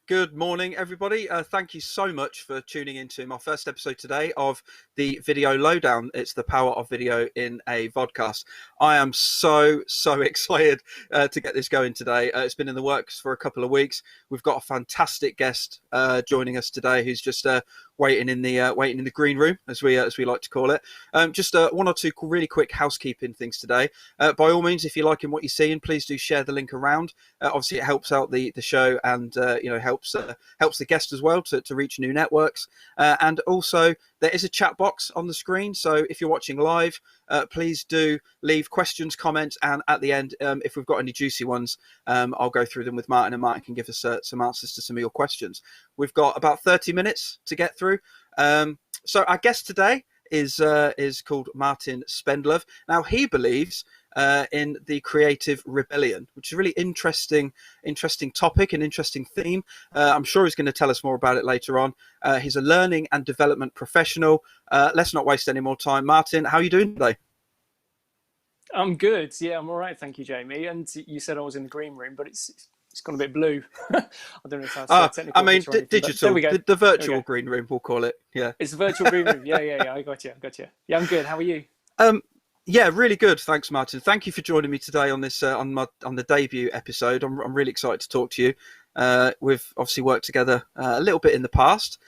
Good morning, everybody. Thank you so much for tuning into my first episode today of the Video Lowdown. It's the power of video in a vodcast. I am so excited to get this going today. It's been in the works for a couple of weeks. We've got a fantastic guest joining us today, who's just waiting in the green room, as we like to call it. Just one or two really quick housekeeping things today. By all means, if you're liking what you're seeing, please do share the link around. Obviously, it helps out the show and helps the guest as well to reach new networks. And also, there is a chat box on the screen. So if you're watching live, please do leave questions, comments, and at the end, if we've got any juicy ones, I'll go through them with Martyn, and Martyn can give us some answers to some of your questions. We've got about 30 minutes to get through. So our guest today is called Martyn Spendlove. Now, he believes in the creative rebellion, which is a really interesting topic, an interesting theme. I'm sure he's going to tell us more about it later on. He's a learning and development professional. Let's not waste any more time. Martyn, how are you doing today? I'm good. Yeah, I'm all right. Thank you, Jamie. And you said I was in the green room, but it's gone a bit blue. I don't know if that's technical. I mean, digital, the virtual green room, we'll call it. Yeah, it's the virtual green room. Yeah. I got you. Yeah, I'm good. How are you? Yeah, really good. Thanks, Martyn. Thank you for joining me today on this on the debut episode. I'm really excited to talk to you. We've obviously worked together a little bit in the past,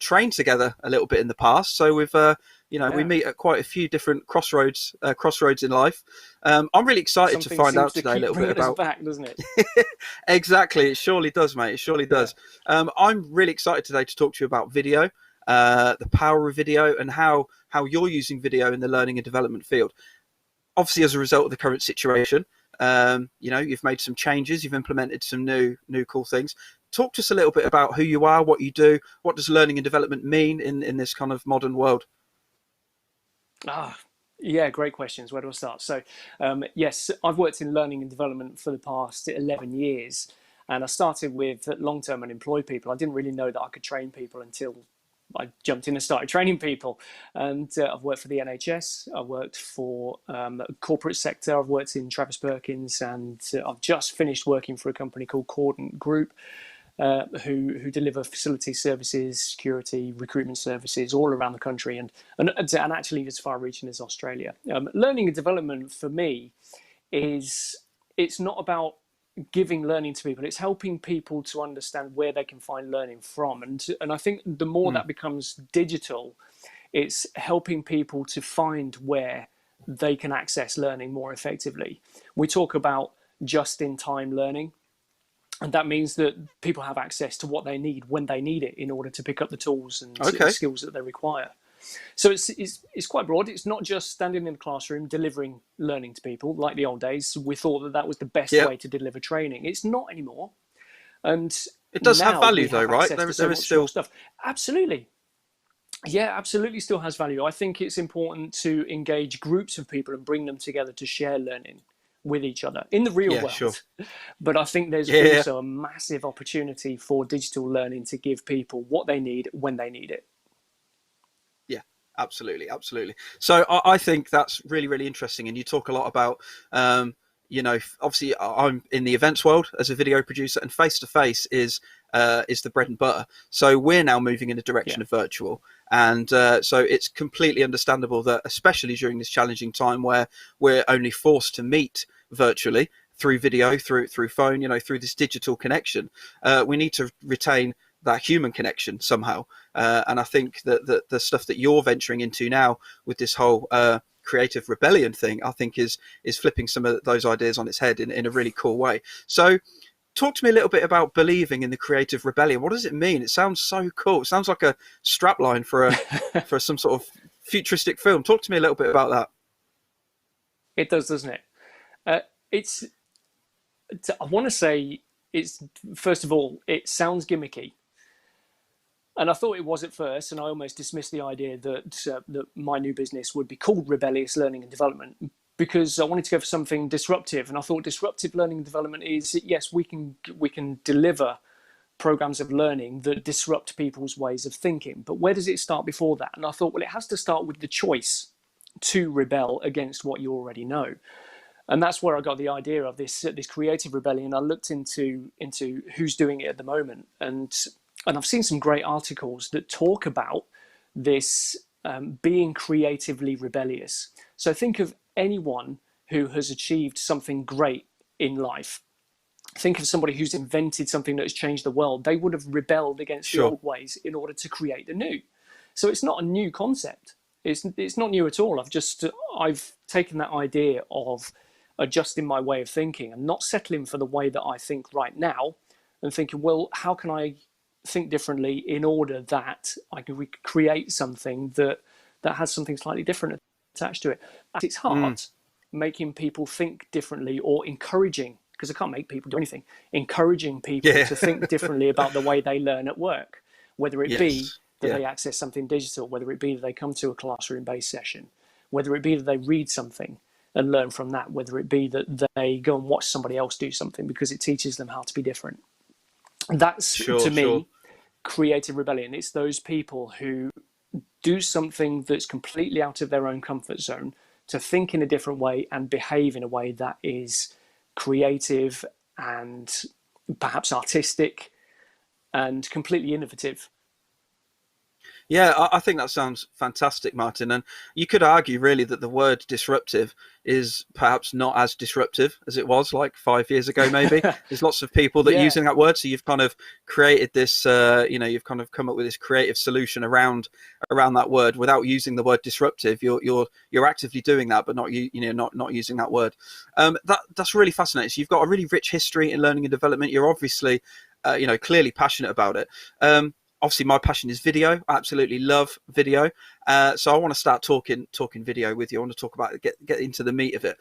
trained together a little bit in the past. So we've we meet at quite a few different crossroads in life. I'm really excited to find out today a little bit about. Back, doesn't it? Exactly, it surely does, mate. It surely does. I'm really excited today to talk to you about video. The power of video and how you're using video in the learning and development field. Obviously, as a result of the current situation, you've made some changes, you've implemented some new cool things. Talk to us a little bit about who you are, what you do, what does learning and development mean in this kind of modern world? Yeah, great questions. Where do I start? So, yes, I've worked in learning and development for the past 11 years, and I started with long-term unemployed people. I didn't really know that I could train people until I jumped in and started training people. And I've worked for the NHS, I worked for the corporate sector, I've worked in Travis Perkins, and I've just finished working for a company called Cordant Group, who deliver facility services, security, recruitment services all around the country, and actually as far reaching as Australia. Learning and development for me it's not about giving learning to people, it's helping people to understand where they can find learning from, and I think the more that becomes digital, it's helping people to find where they can access learning more effectively. We talk about just-in-time learning, and that means that people have access to what they need when they need it in order to pick up the tools and skills that they require. So it's quite broad. It's not just standing in the classroom delivering learning to people like the old days. We thought that was the best way to deliver training. It's not anymore. And it does have value though, right? There is still stuff. Absolutely. Yeah, absolutely still has value. I think it's important to engage groups of people and bring them together to share learning with each other in the real world. Sure. But I think there's also a massive opportunity for digital learning to give people what they need when they need it. Absolutely. So I think that's really, really interesting. And you talk a lot about, obviously I'm in the events world as a video producer, and face-to-face is the bread and butter. So we're now moving in the direction of virtual. And so it's completely understandable that, especially during this challenging time where we're only forced to meet virtually through video, through phone, through this digital connection, we need to retain that human connection somehow. And I think that the stuff that you're venturing into now with this whole creative rebellion thing, I think is flipping some of those ideas on its head in a really cool way. So talk to me a little bit about believing in the creative rebellion. What does it mean? It sounds so cool. It sounds like a strapline for for some sort of futuristic film. Talk to me a little bit about that. It does, doesn't it? I want to say it's, first of all, it sounds gimmicky. And I thought it was at first, and I almost dismissed the idea that my new business would be called Rebellious Learning and Development, because I wanted to go for something disruptive. And I thought disruptive learning and development is, yes, we can deliver programs of learning that disrupt people's ways of thinking. But where does it start before that? And I thought, well, it has to start with the choice to rebel against what you already know. And that's where I got the idea of this creative rebellion. I looked into who's doing it at the moment, and I've seen some great articles that talk about this being creatively rebellious. So think of anyone who has achieved something great in life. Think of somebody who's invented something that has changed the world. They would have rebelled against the old ways in order to create the new. So it's not a new concept. It's not new at all. I've taken that idea of adjusting my way of thinking and not settling for the way that I think right now, and thinking, well, how can I think differently in order that I can create something that has something slightly different attached to it. At its heart, making people think differently, or encouraging, because I can't make people do anything, encouraging people to think differently about the way they learn at work, whether it be that they access something digital, whether it be that they come to a classroom-based session, whether it be that they read something and learn from that, whether it be that they go and watch somebody else do something because it teaches them how to be different. That's, to me, creative rebellion. It's those people who do something that's completely out of their own comfort zone, to think in a different way and behave in a way that is creative and perhaps artistic and completely innovative. Yeah, I think that sounds fantastic, Martyn. And you could argue really that the word disruptive is perhaps not as disruptive as it was like 5 years ago, maybe. There's lots of people that are using that word. So you've kind of created this, you've kind of come up with this creative solution around that word without using the word disruptive. You're actively doing that, but not using that word. That's really fascinating. So you've got a really rich history in learning and development. You're obviously, clearly passionate about it. Obviously, my passion is video. I absolutely love video. So I want to start talking video with you. I want to talk about it, get into the meat of it.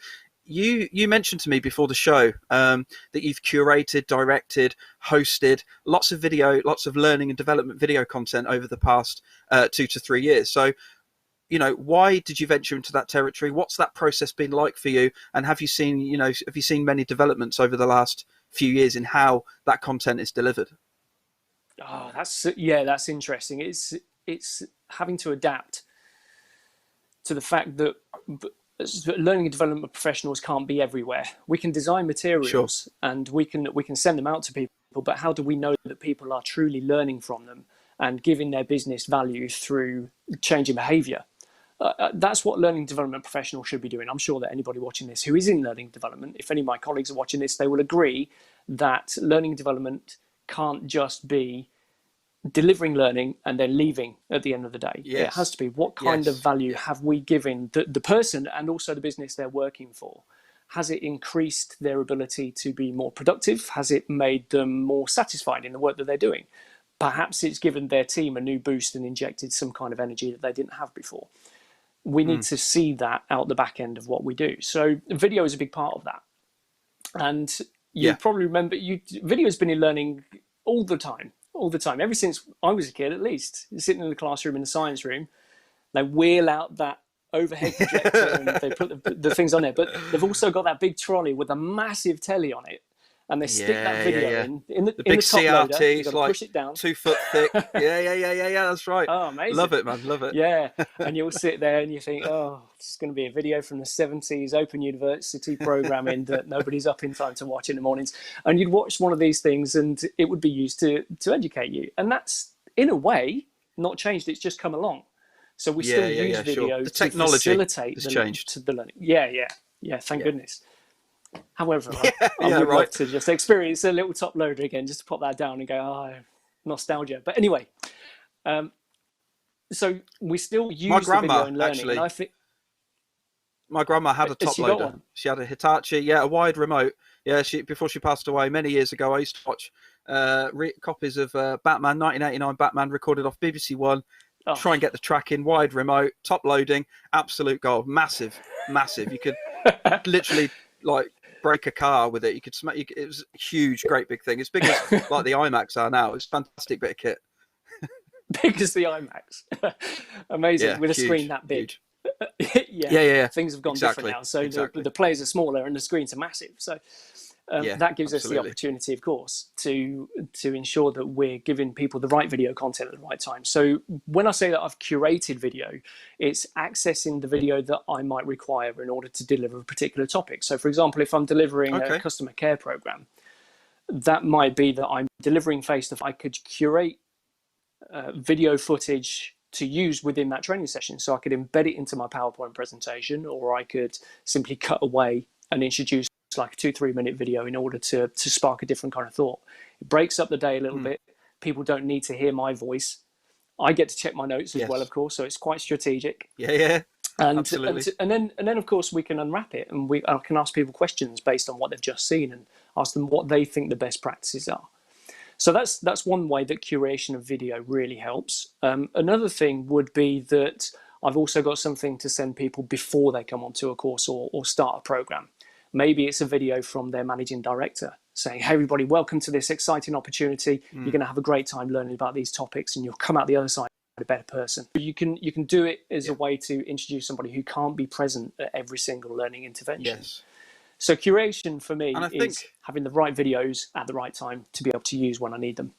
You mentioned to me before the show that you've curated, directed, hosted lots of video, lots of learning and development video content over the past 2 to 3 years. So, why did you venture into that territory? What's that process been like for you? And have you seen many developments over the last few years in how that content is delivered? Oh, that's interesting. It's having to adapt to the fact that learning and development professionals can't be everywhere. We can design materials and we can send them out to people, but how do we know that people are truly learning from them and giving their business value through changing behavior? That's what learning and development professionals should be doing. I'm sure that anybody watching this who is in learning and development, if any of my colleagues are watching this, they will agree that learning and development can't just be delivering learning and then leaving at the end of the day. It has to be, what kind of value have we given the person and also the business they're working for? Has it increased their ability to be more productive? Has it made them more satisfied in the work that they're doing? Perhaps it's given their team a new boost and injected some kind of energy that they didn't have before. We need to see that out the back end of what we do. So video is a big part of that. And you probably remember, video has been in learning all the time, ever since I was a kid, at least. Sitting in the classroom, in the science room, they wheel out that overhead projector and they put the things on there. But they've also got that big trolley with a massive telly on it. And they stick that video in the big top CRT, loader. You've got to push it down. 2 foot thick. Yeah, that's right. Oh, amazing. Love it, man, love it. Yeah, and you'll sit there and you think, oh, it's going to be a video from the 70s, open university programming that nobody's up in time to watch in the mornings. And you'd watch one of these things and it would be used to educate you. And that's, in a way, not changed. It's just come along. So we still use video the to facilitate the learning. Yeah, thank goodness. However, I would like to just experience a little top loader again, just to pop that down and go, oh, nostalgia. But anyway, so we still use the video in learning. Actually, and I think my grandma had a top loader. She had a Hitachi, a wide remote. Yeah, before she passed away many years ago, I used to watch copies of Batman, 1989 Batman, recorded off BBC One. Try and get the track in, wide remote, top loading, absolute gold, massive. You could literally break a car with it. You could it was a huge, great big thing. It's big as like the iMacs are now. It's a fantastic bit of kit. Big as the iMacs. Amazing, with a screen that big. Yeah. Things have gone different now. So the players are smaller and the screens are massive. So Yeah, that gives us the absolutely. opportunity, of course, to ensure that we're giving people the right video content at the right time. So when I say that I've curated video, it's accessing the video that I might require in order to deliver a particular topic. So, for example, if I'm delivering a Okay. customer care program, that might be that I'm delivering face-to-face. I could curate video footage to use within that training session. So I could embed it into my PowerPoint presentation, or I could simply cut away and introduce like a 2-3 minute video in order to spark a different kind of thought. It breaks up the day a little bit. People don't need to hear my voice. I get to check my notes as well, Yes. of course, so it's quite strategic. Yeah, yeah. And Absolutely. and then of course we can unwrap it, and I can ask people questions based on what they've just seen and ask them what they think the best practices are. So that's one way that curation of video really helps. Another thing would be that I've also got something to send people before they come onto a course or start a program. Maybe it's a video from their managing director saying, hey, everybody, welcome to this exciting opportunity. You're going to have a great time learning about these topics, and you'll come out the other side a better person. You can do it as a way to introduce somebody who can't be present at every single learning intervention. Yes. So curation for me And I is think, having the right videos at the right time to be able to use when I need them.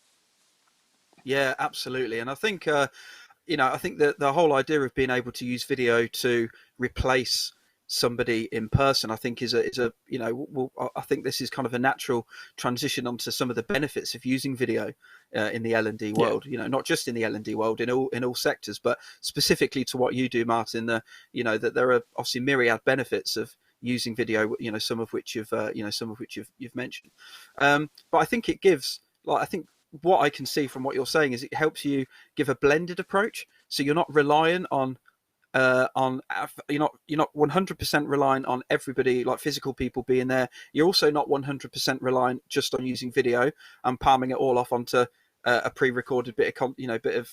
yeah, absolutely. And I think, I think that the whole idea of being able to use video to replace somebody in person, I think is a I think this is kind of a natural transition onto some of the benefits of using video in the L&D world. Yeah. Not just in the L&D world, in all sectors, but specifically to what you do, Martyn. That there are obviously myriad benefits of using video. Some of which you've mentioned. But I think it gives, I think what I can see from what you're saying is it helps you give a blended approach. So you're not relying on you're not 100% reliant on everybody, like physical people being there. You're also not 100% reliant just on using video and palming it all off onto a pre-recorded bit of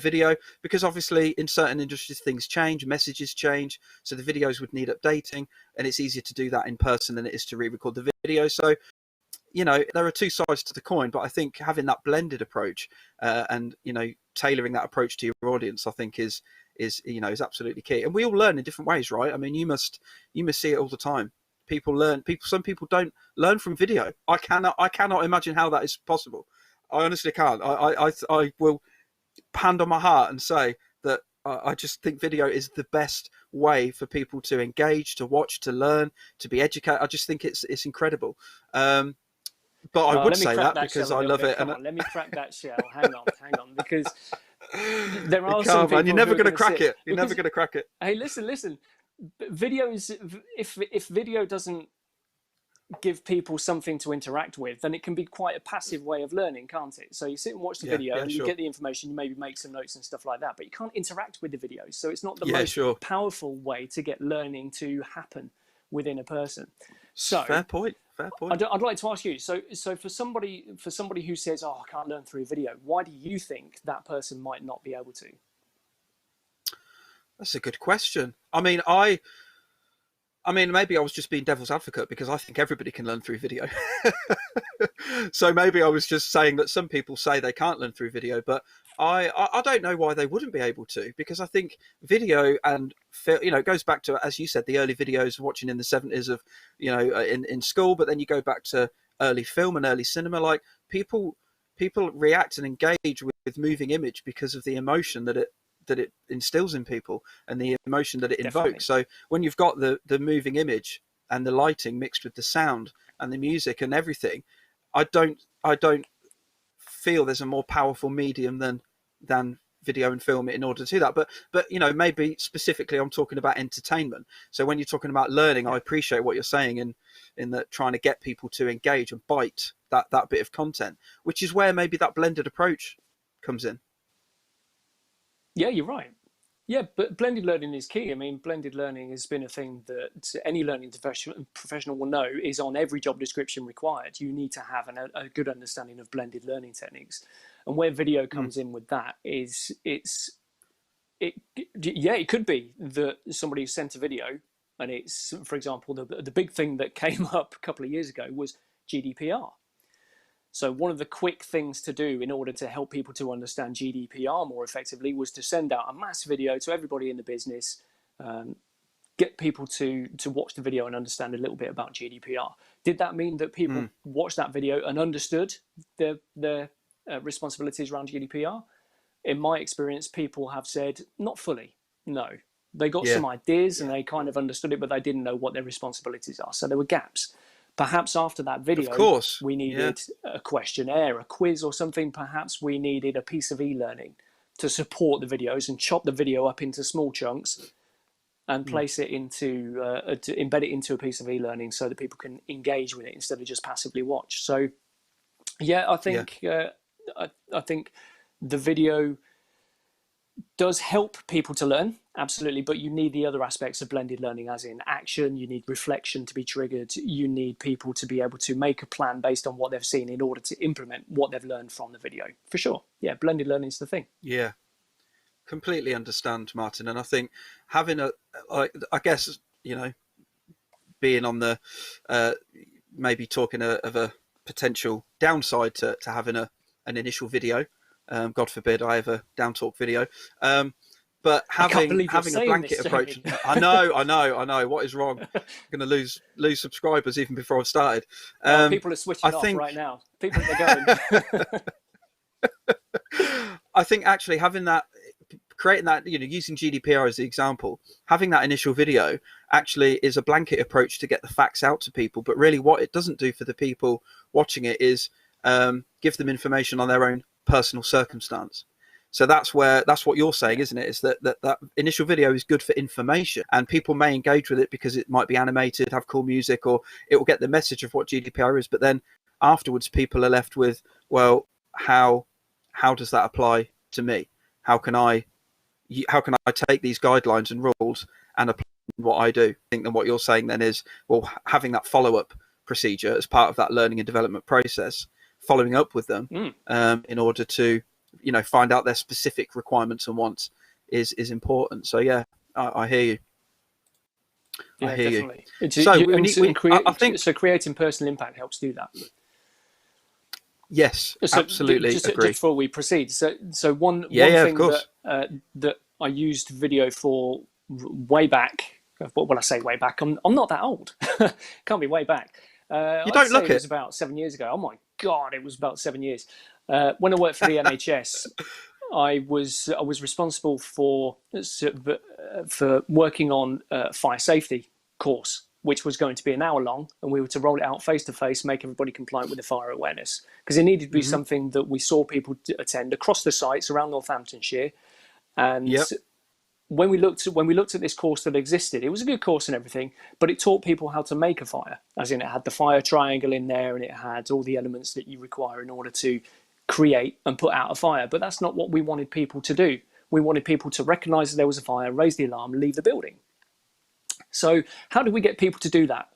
video, because obviously in certain industries things change, messages change, so the videos would need updating, and it's easier to do that in person than it is to re-record the video. So there are two sides to the coin, but I think having that blended approach and tailoring that approach to your audience, I think is absolutely key. And we all learn in different ways, right? I mean, you must see it all the time. Some people don't learn from video. I cannot imagine how that is possible. I honestly can't. I will hand on my heart and say that I just think video is the best way for people to engage, to watch, to learn, to be educated. I just think it's incredible. But I would say that because I love it. Come on, let me crack that shell. Hang on, because there are some people, man, you're never going to crack it. You're never going to crack it. Hey, listen. Videos, if video doesn't give people something to interact with, then it can be quite a passive way of learning, can't it? So you sit and watch the video and you get the information, you maybe make some notes and stuff like that, but you can't interact with the video. So it's not the most powerful way to get learning to happen within a person. So fair point. I'd like to ask you, so for somebody who says, oh, I can't learn through video, why do you think that person might not be able to? That's a good question. I mean, maybe I was just being devil's advocate because I think everybody can learn through video. So maybe I was just saying that some people say they can't learn through video, but I don't know why they wouldn't be able to, because I think video and it goes back to, as you said, the early videos watching in the 70s of in school, but then you go back to early film and early cinema. Like people react and engage with moving image because of the emotion that it instills in people and the emotion that it invokes. So when you've got the moving image and the lighting mixed with the sound and the music and everything, I don't feel there's a more powerful medium than video and film in order to do that. But maybe specifically I'm talking about entertainment. So when you're talking about learning, I appreciate what you're saying in that trying to get people to engage and bite that bit of content, which is where maybe that blended approach comes in. Yeah, you're right. Yeah, but blended learning is key. I mean, blended learning has been a thing that any learning professional will know is on every job description required. You need to have a good understanding of blended learning techniques. And where video comes in with that is it could be that somebody sent a video and it's, for example, the big thing that came up a couple of years ago was GDPR. So one of the quick things to do in order to help people to understand GDPR more effectively was to send out a mass video to everybody in the business, get people to watch the video and understand a little bit about GDPR. Did that mean that people watched that video and understood the responsibilities around GDPR? In my experience, people have said not fully. No, they got some ideas and they kind of understood it, but they didn't know what their responsibilities are. So there were gaps. Perhaps after that video, of course, we needed a questionnaire, a quiz or something. Perhaps we needed a piece of e-learning to support the videos and chop the video up into small chunks and place it into, to embed it into a piece of e-learning so that people can engage with it instead of just passively watch. So, yeah, I think I think the video does help people to learn, absolutely, but you need the other aspects of blended learning, as in action. You need reflection to be triggered. You need people to be able to make a plan based on what they've seen in order to implement what they've learned from the video. For sure, yeah, blended learning is the thing. Yeah, completely understand, Martyn. And I think having I guess, you know, being on the maybe talking of a potential downside to having an initial video. God forbid I have a down talk video. But having a blanket approach, I know. What is wrong? I'm going to lose subscribers even before I've started. People are switching off right now. People are going. I think actually creating that, you know, using GDPR as the example, having that initial video actually is a blanket approach to get the facts out to people. But really what it doesn't do for the people watching it is give them information on their own personal circumstance. So that's what you're saying, isn't it? Is that initial video is good for information, and people may engage with it because it might be animated, have cool music, or it will get the message of what GDPR is. But then afterwards, people are left with, well, how does that apply to me? How can I take these guidelines and rules and apply what I do? I think that what you're saying then is, well, having that follow-up procedure as part of that learning and development process, following up with them in order to, you know, find out their specific requirements and wants is important. So yeah, I hear you. Yeah, I hear definitely. you. I think creating personal impact helps do that. Yes, absolutely. Just agree. before we proceed, so one thing that I used video for way back. When I say way back, I'm not that old. Can't be way back. You don't look it. It was about 7 years ago. Oh my God, it was about 7 years. When I worked for the NHS, I was responsible for working on a fire safety course, which was going to be an hour long, and we were to roll it out face to face, make everybody compliant with the fire awareness, because it needed to be something that we saw people attend across the sites around Northamptonshire. And when we looked at this course that existed, it was a good course and everything, but it taught people how to make a fire, as in it had the fire triangle in there and it had all the elements that you require in order to create and put out a fire. But that's not what we wanted people to do. We wanted people to recognize that there was a fire, raise the alarm, leave the building. So how did we get people to do that?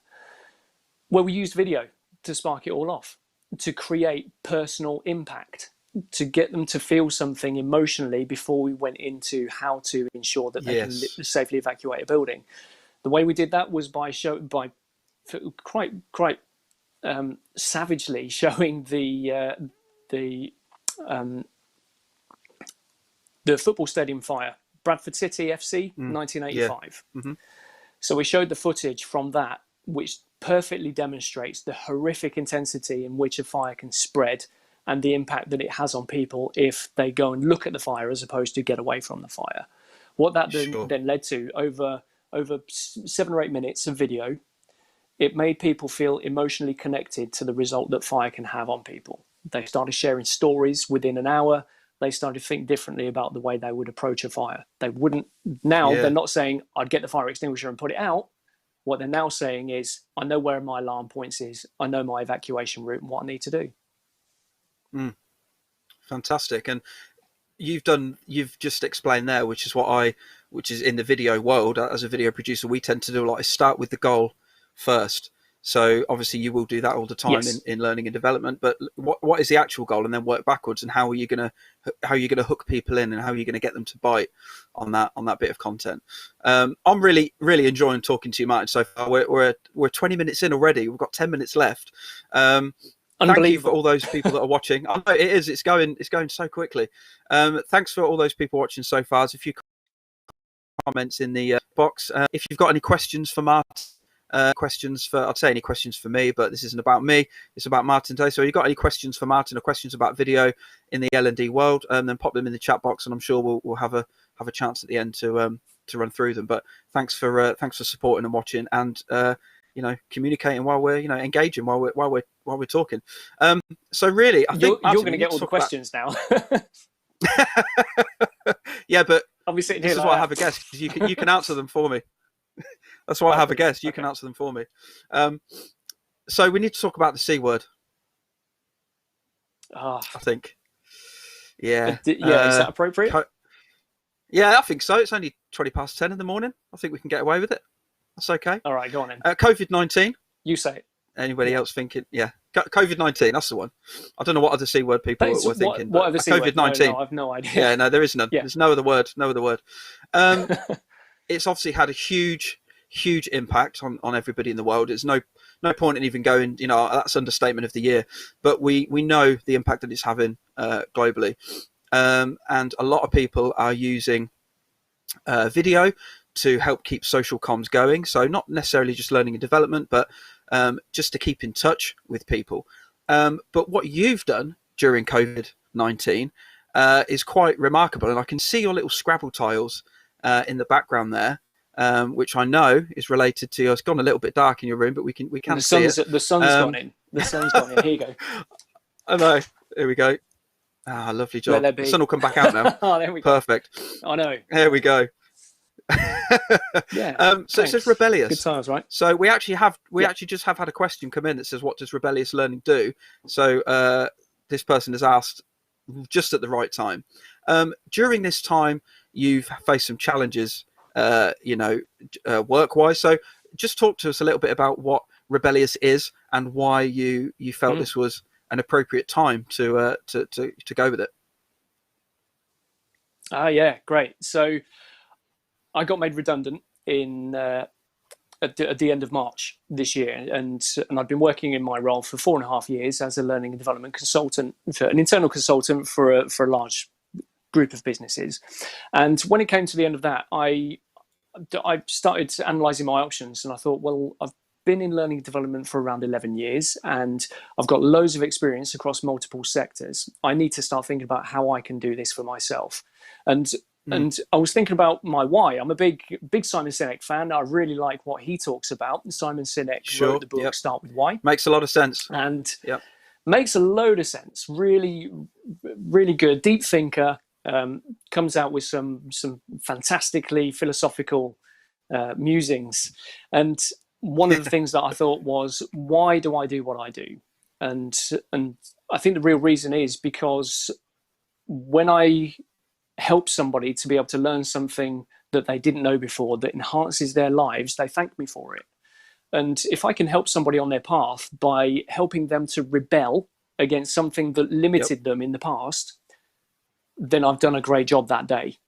Well, we used video to spark it all off, to create personal impact, to get them to feel something emotionally before we went into how to ensure that they can safely evacuate a building. The way we did that was by quite savagely showing the football stadium fire, Bradford City FC, 1985. Yeah. So we showed the footage from that, which perfectly demonstrates the horrific intensity in which a fire can spread and the impact that it has on people if they go and look at the fire as opposed to get away from the fire. What that then led to, over 7 or 8 minutes of video, it made people feel emotionally connected to the result that fire can have on people. They started sharing stories within an hour. They started to think differently about the way they would approach a fire. They wouldn't, now they're not saying, I'd get the fire extinguisher and put it out. What they're now saying is, I know where my alarm points is. I know my evacuation route and what I need to do. Fantastic. And you've just explained there, which is in the video world, as a video producer, we tend to do a lot, is start with the goal first. So obviously you will do that all the time in learning and development, but what is the actual goal, and then work backwards, and how are you going to hook people in, and how are you going to get them to bite on that bit of content? I'm really enjoying talking to you, Martyn, so far. We're 20 minutes in already. We've got 10 minutes left. Thank you for all those people that are watching. I know it's going so quickly. Thanks for all those people watching so far. If you comments in the box. If you've got any questions for Martyn, I'd say any questions for me, but this isn't about me, it's about Martyn today. So if you've got any questions for Martyn or questions about video in the L&D world, then pop them in the chat box, and I'm sure we'll have a chance at the end to run through them. But thanks for supporting and watching, and communicating while we're engaging while we're talking. So really, I think you're going to get all the questions now. Yeah, but obviously this is why I have a guest, because you can answer them for me. That's why I have a guest. You can answer them for me. So we need to talk about the C word. I think. Yeah. Is that appropriate? Yeah, I think so. It's only 10:20 in the morning. I think we can get away with it. That's okay. All right, go on then. COVID-19. You say it. Anybody else thinking? Yeah. COVID-19, that's the one. I don't know what other C word people were thinking. What other C word? COVID-19. No, I've no idea. Yeah, no, there is none. Yeah. There's no other word. It's obviously had a huge impact on everybody in the world. There's no point in even going, that's understatement of the year, but we know the impact that it's having globally, and a lot of people are using video to help keep social comms going. So not necessarily just learning and development, but just to keep in touch with people. But what you've done during COVID-19 is quite remarkable, and I can see your little Scrabble tiles in the background there, which I know is related to. It's gone a little bit dark in your room, but we can see it. The sun's gone in. The sun's gone in. Here you go. I know. Here we go. Lovely job. The sun will come back out now. Oh, there we go. Perfect. I know. There we go. Yeah. So it says rebellious. Good times, right? So we actually just have had a question come in that says, what does rebellious learning do? So this person has asked just at the right time. During this time, you've faced some challenges, work-wise. So just talk to us a little bit about what rebellious is and why you felt this was an appropriate time to go with it. Yeah, great. So I got made redundant at the end of March this year, and I've been working in my role for 4.5 years as a learning and development consultant, an internal consultant for a large group of businesses. And when it came to the end of that, I started analysing my options, and I thought, well, I've been in learning and development for around 11 years, and I've got loads of experience across multiple sectors. I need to start thinking about how I can do this for myself. And I was thinking about my why. I'm a big Simon Sinek fan. I really like what he talks about. Simon Sinek wrote the book Start With Why. Makes a lot of sense. And makes a load of sense. Really, really good. Deep thinker. Comes out with some fantastically philosophical musings. And one of the things that I thought was, why do I do what I do? And I think the real reason is because when I help somebody to be able to learn something that they didn't know before that enhances their lives, they thank me for it. And if I can help somebody on their path by helping them to rebel against something that limited them in the past, then I've done a great job that day.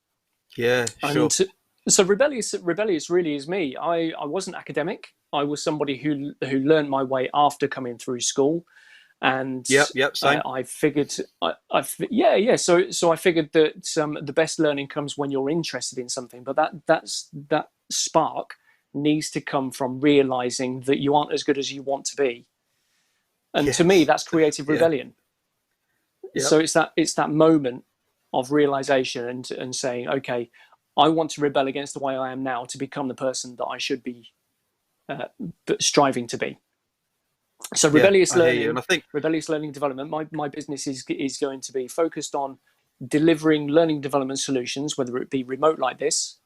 Yeah, sure. And so rebellious really is me. I wasn't academic. I was somebody who learned my way after coming through school. And same. I figured, So I figured that the best learning comes when you're interested in something. But that spark needs to come from realizing that you aren't as good as you want to be. And to me, that's creative rebellion. Yep. So it's that moment of realization and saying, okay, I want to rebel against the way I am now to become the person that I should be striving to be. So rebellious learning, and I think rebellious learning development, my business is going to be focused on delivering learning development solutions, whether it be remote like this,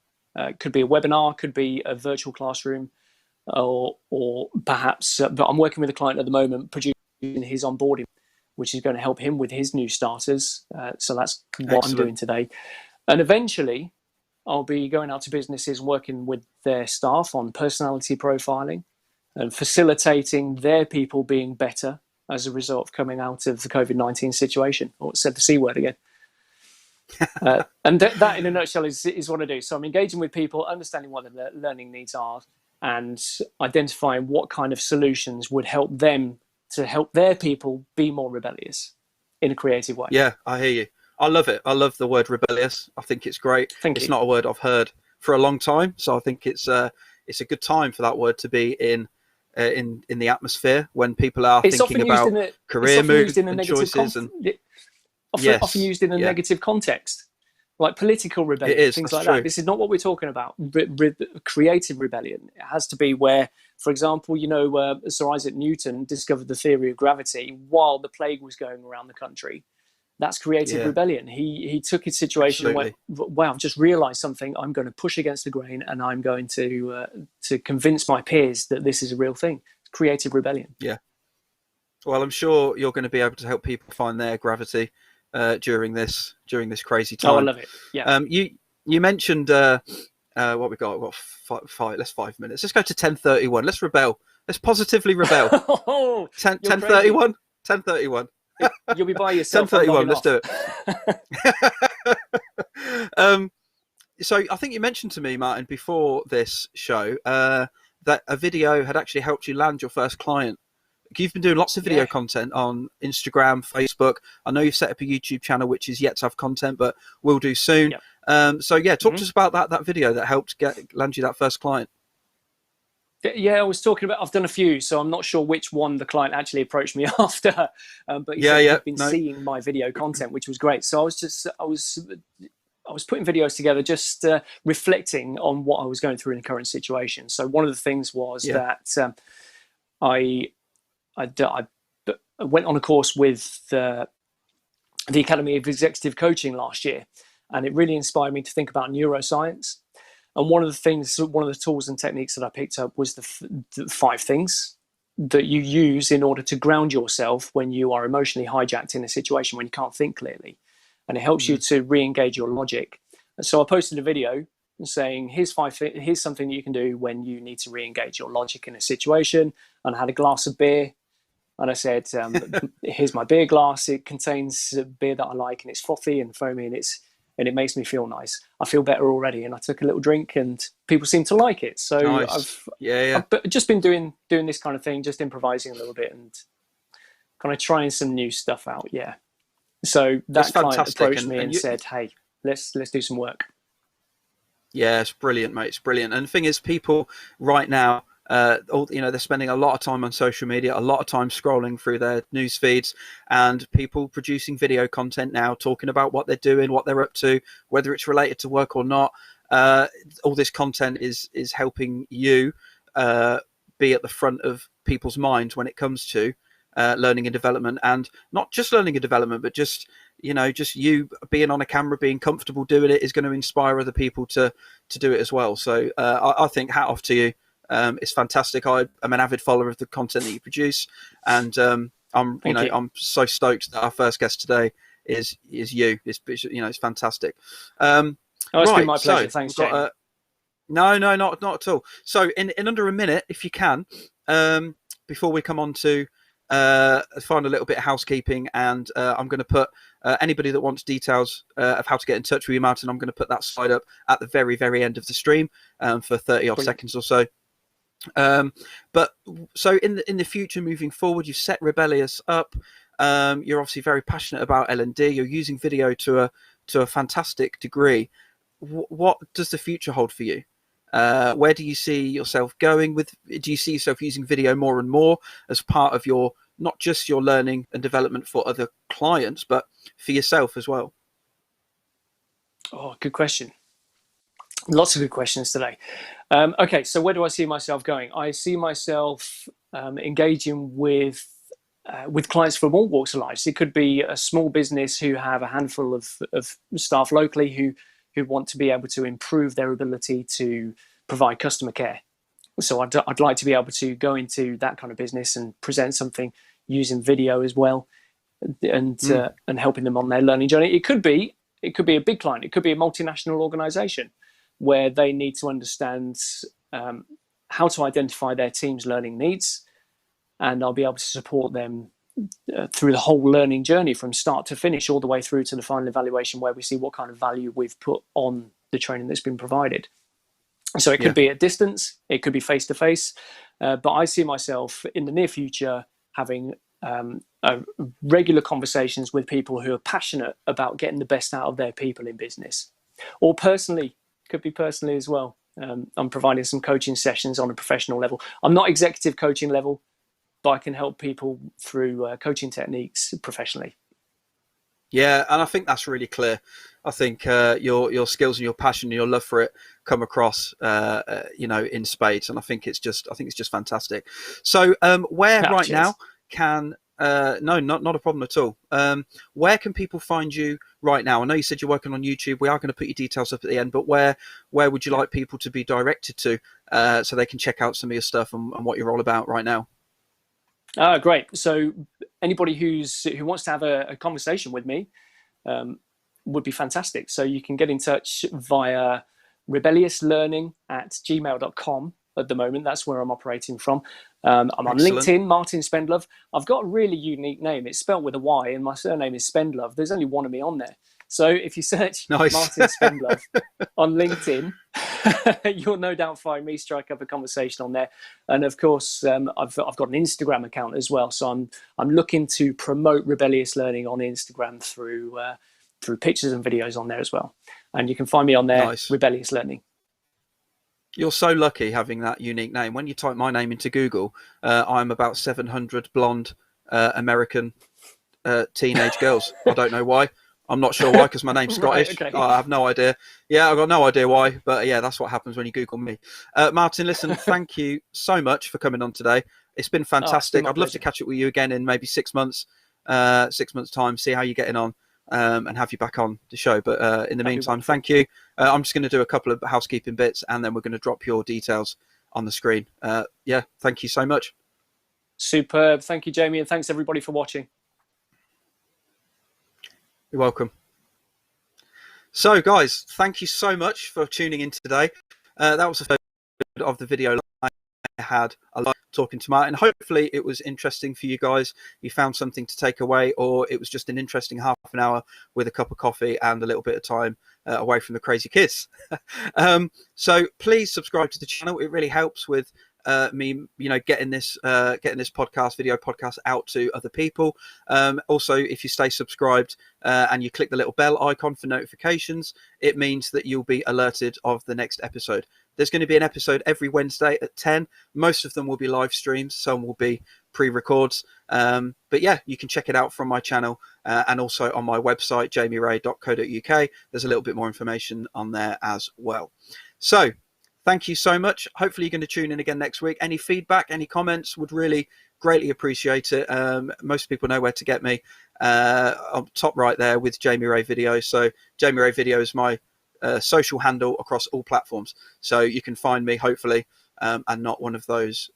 could be a webinar, could be a virtual classroom, or perhaps, but I'm working with a client at the moment producing his onboarding, which is going to help him with his new starters. So that's what I'm doing today. And eventually I'll be going out to businesses and working with their staff on personality profiling and facilitating their people being better as a result of coming out of the COVID-19 situation. Or said the C word again. And that in a nutshell is what I do. So I'm engaging with people, understanding what their learning needs are, and identifying what kind of solutions would help them to help their people be more rebellious in a creative way. Yeah, I hear you. I love it. I love the word rebellious. I think it's great. Thank you. It's not a word I've heard for a long time. So I think it's a good time for that word to be in the atmosphere when people are thinking about career moves and choices. Often used in a negative context, like political rebellion, things like that. This is not what we're talking about. Creative rebellion. It has to be where, for example, Sir Isaac Newton discovered the theory of gravity while the plague was going around the country. That's creative rebellion. He took his situation and went, wow, I've just realized something. I'm going to push against the grain, and I'm going to convince my peers that this is a real thing. It's creative rebellion. Yeah. Well, I'm sure you're going to be able to help people find their gravity during this crazy time. Oh, I love it. Yeah. You mentioned what we got. What 5 minutes. Let's go to 10:31. Let's rebel. Let's positively rebel. 10:31. 10:31. You'll be by yourself. 10:31. Let's do it. So I think you mentioned to me, Martyn, before this show that a video had actually helped you land your first client. You've been doing lots of video content on Instagram, Facebook. I know you've set up a YouTube channel, which is yet to have content, but we'll do soon. Yep. Talk to us about that video that helped land you that first client. Yeah, I was talking about, I've done a few, so I'm not sure which one the client actually approached me after, but he said he'd been seeing my video content, which was great. So I was putting videos together, just reflecting on what I was going through in the current situation. So one of the things was that I went on a course with the Academy of Executive Coaching last year, and it really inspired me to think about neuroscience. And one of the tools and techniques that I picked up was the 5 things that you use in order to ground yourself when you are emotionally hijacked in a situation when you can't think clearly. And it helps you to re-engage your logic. And so I posted a video saying, here's something that you can do when you need to re-engage your logic in a situation. And I had a glass of beer. And I said, here's my beer glass. It contains beer that I like, and it's frothy and foamy, and it makes me feel nice. I feel better already. And I took a little drink, and people seem to like it. So nice. I've just been doing this kind of thing, just improvising a little bit and kind of trying some new stuff out. Yeah. So that client approached me and said, hey, let's do some work. Yeah, it's brilliant, mate. It's brilliant. And the thing is, people right now, they're spending a lot of time on social media, a lot of time scrolling through their news feeds, and people producing video content now, talking about what they're doing, what they're up to, whether it's related to work or not. All this content is helping you be at the front of people's minds when it comes to learning and development, and not just learning and development, but just you being on a camera, being comfortable doing it is going to inspire other people to do it as well. So I think hat off to you. It's fantastic. I'm an avid follower of the content that you produce, and I'm so stoked that our first guest today is you. It's fantastic. It's been my pleasure. Thanks, Jane. No, not at all. So in under a minute, if you can, before we come on to find a little bit of housekeeping, and I'm going to put anybody that wants details of how to get in touch with you, Martyn, I'm going to put that slide up at the very, very end of the stream for 30 odd seconds or so. But so in the future, moving forward, you've set Rebellious up. You're obviously very passionate about L&D. You're using video to a fantastic degree. What does the future hold for you? Where do you see yourself going with? Do you see yourself using video more and more as part of your, not just your learning and development for other clients, but for yourself as well? Oh, good question. Lots of good questions today. Okay, so where do I see myself going? I see myself engaging with clients from all walks of life. So it could be a small business who have a handful of staff locally who want to be able to improve their ability to provide customer care. So I'd like to be able to go into that kind of business and present something using video as well, and helping them on their learning journey. It could be a big client. It could be a multinational organization where they need to understand how to identify their team's learning needs, and I'll be able to support them through the whole learning journey from start to finish, all the way through to the final evaluation where we see what kind of value we've put on the training that's been provided. So it could be at distance, it could be face-to-face, but I see myself in the near future having regular conversations with people who are passionate about getting the best out of their people in business, or personally personally as well. I'm providing some coaching sessions on a professional level. I'm not executive coaching level, but I can help people through coaching techniques professionally. Yeah, and I think that's really clear. I think your skills and your passion and your love for it come across, in spades, and I think it's just fantastic. So, where right Cheers. now can no, not a problem at all. Where can people find you right now? I know you said you're working on YouTube. We are going to put your details up at the end, but where would you like people to be directed to so they can check out some of your stuff and what you're all about right now? Great. So anybody who wants to have a conversation with me would be fantastic. So you can get in touch via rebelliouslearning@gmail.com at the moment. That's where I'm operating from. I'm on LinkedIn, Martyn Spendlove. I've got a really unique name. It's spelled with a Y, and my surname is Spendlove. There's only one of me on there. So if you search Martyn Spendlove on LinkedIn, you'll no doubt find me, strike up a conversation on there. And of course, I've got an Instagram account as well. So I'm looking to promote rebellious learning on Instagram through pictures and videos on there as well. And you can find me on there, Rebellious Learning. You're so lucky having that unique name. When you type my name into Google, I'm about 700 blonde American teenage girls. I don't know why. I'm not sure why, because my name's Scottish. Right, okay. I have no idea. Yeah, I've got no idea why, but yeah, that's what happens when you Google me. Martyn, listen, thank you so much for coming on today. It's been fantastic. I'd love to catch up with you again in maybe 6 months, 6 months' time, see how you're getting on, and have you back on the show. But in the meantime, thank you. I'm just going to do a couple of housekeeping bits, and then we're going to drop your details on the screen. Yeah, thank you so much. Superb. Thank you, Jamie, and thanks everybody for watching. You're welcome. So, guys, thank you so much for tuning in today. That was the first of the video I had a lot talking to Martyn. Hopefully, it was interesting for you guys. You found something to take away, or it was just an interesting half an hour with a cup of coffee and a little bit of time away from the crazy kids. So, please subscribe to the channel. It really helps with me, getting this video podcast out to other people. Also, if you stay subscribed and you click the little bell icon for notifications, it means that you'll be alerted of the next episode. There's going to be an episode every Wednesday at 10. Most of them will be live streams. Some will be pre-records. But yeah, you can check it out from my channel and also on my website, jamieray.co.uk. There's a little bit more information on there as well. So, thank you so much. Hopefully you're going to tune in again next week. Any feedback, any comments, would really greatly appreciate it. Most people know where to get me. On top right there with Jamie Ray Video. So Jamie Ray Video is my social handle across all platforms. So you can find me, hopefully, and not one of those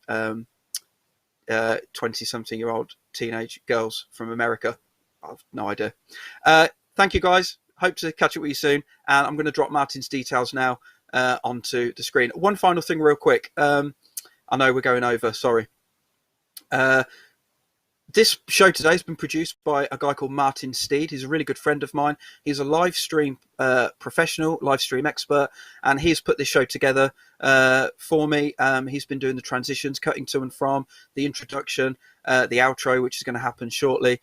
20-something-year-old teenage girls from America. I've no idea. Thank you, guys. Hope to catch up with you soon. And I'm going to drop Martyn's details now onto the screen. One final thing real quick. I know we're going over, sorry. This show today has been produced by a guy called Martyn Steed. He's a really good friend of mine. He's a live stream professional, live stream expert, and he's put this show together for me. He's been doing the transitions, cutting to and from, the introduction, the outro, which is going to happen shortly.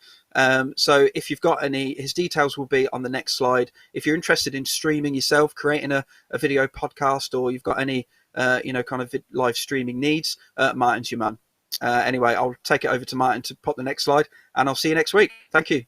So if you've got any, his details will be on the next slide. If you're interested in streaming yourself, creating a video podcast, or you've got any, kind of live streaming needs, Martyn's your man. Anyway, I'll take it over to Martyn to pop the next slide, and I'll see you next week. Thank you.